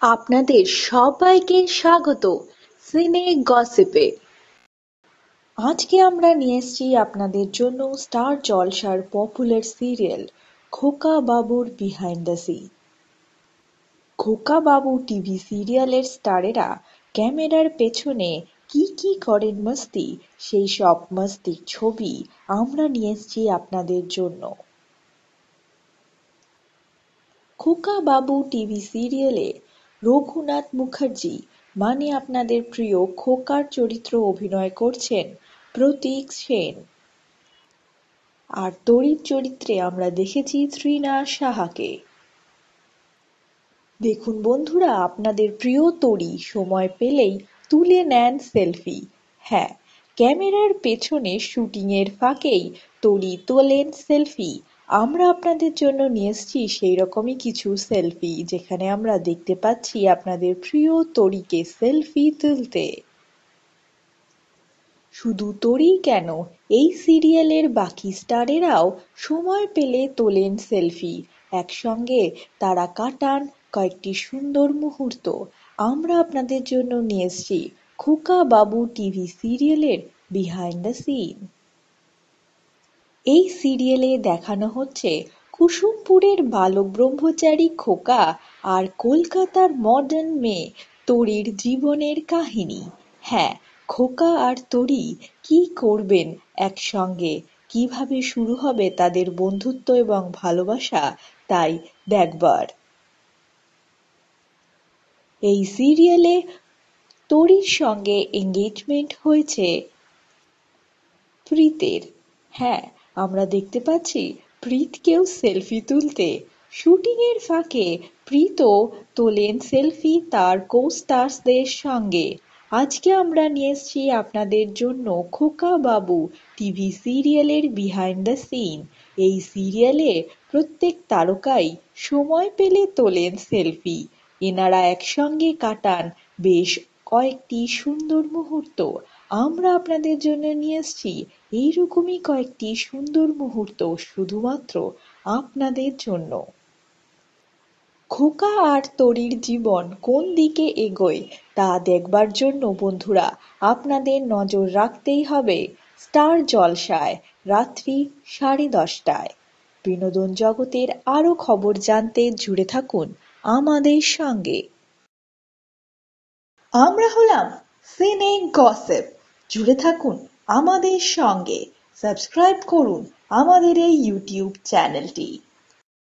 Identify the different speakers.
Speaker 1: আপনাদের সবাইকে স্বাগত সিনে গসিপে। আজকে আমরা নিয়ে এসেছি আপনাদের জন্য স্টার জলসার পপুলার সিরিয়াল খোকা বাবুর বিহাইন্ড দ্য সিন। খোকা বাবু টিভি সিরিয়ালের স্টারেরা ক্যামেরার পেছনে কি কি করেন মস্তি, সেই সব মস্তির ছবি আমরা নিয়ে এসেছি আপনাদের জন্য। খোকা বাবু টিভি সিরিয়ালে রঘুনাথ মুখার্জি মানে আপনাদের প্রিয় খোকার চরিত্র অভিনয় করছেন প্রতীক সেন। আর তরির চরিত্রে আমরা দেখেছি তৃণা সাহাকে। দেখুন বন্ধুরা, আপনাদের প্রিয় তরি সময় পেলেই তুলে নেন সেলফি। হ্যাঁ, ক্যামেরার পেছনে শুটিংয়ের ফাঁকেই তরি তোলেন সেলফি। আমরা আপনাদের জন্য নিয়ে এসেছি সেই রকমই কিছু সেলফি, যেখানে আমরা দেখতে পাচ্ছি আপনাদের প্রিয় তরিকে সেলফি তুলতে। শুধু তরিই কেন, এই সিরিয়ালের বাকি স্টারেরাও সময় পেলে তোলেন সেলফি। একসঙ্গে তারা কাটান কয়েকটি সুন্দর মুহূর্ত। আমরা আপনাদের জন্য নিয়ে এসেছি খোকা বাবু টিভি সিরিয়ালের বিহাইন্ড দ্য সিন। এই সিরিয়ালে দেখানো হচ্ছে কুসুমপুরের বালক ব্রহ্মচারী খোকা আর কলকাতার মডার্ন মেয়ে তরির জীবনের কাহিনী। হ্যাঁ, খোকা আর তরি কি করবেন একসঙ্গে, কিভাবে শুরু হবে তাদের বন্ধুত্ব এবং ভালোবাসা, তাই দেখবার। এই সিরিয়ালে তরির সঙ্গে এঙ্গেজমেন্ট হয়েছে প্রীতের। হ্যাঁ, আমরা দেখতে পাচ্ছি প্রীতকেও সেলফি তুলতে। শুটিংয়ের ফাঁকে প্রীতও তোলেন সেলফি তার কো-স্টারসদের সঙ্গে। আজকে আমরা নিয়ে এসেছি আপনাদের জন্য খোকা বাবু টিভি সিরিয়ালের বিহাইন্ড দ্য সিন। এই সিরিয়ালে প্রত্যেক তারকাই সময় পেলে তোলেন সেলফি। এনারা একসঙ্গে কাটান বেশ কয়েকটি সুন্দর মুহূর্ত। আমরা আপনাদের জন্য নিয়ে এসেছি এইরকমই কয়েকটি সুন্দর মুহূর্ত শুধুমাত্র আপনাদের জন্য। খোকা আর তরির জীবন কোন দিকে এগোয় তা দেখবার জন্য বন্ধুরা আপনাদের নজর রাখতেই হবে স্টার জলসায় রাত্রি 10:30টায়। বিনোদন জগতের আরো খবর জানতে জুড়ে থাকুন আমাদের সঙ্গে। আমরা হলাম সিনে গসিপ। জুড়ে থাকুন আমাদের সঙ্গে, সাবস্ক্রাইব করুন আমাদের এই ইউটিউব চ্যানেলটি।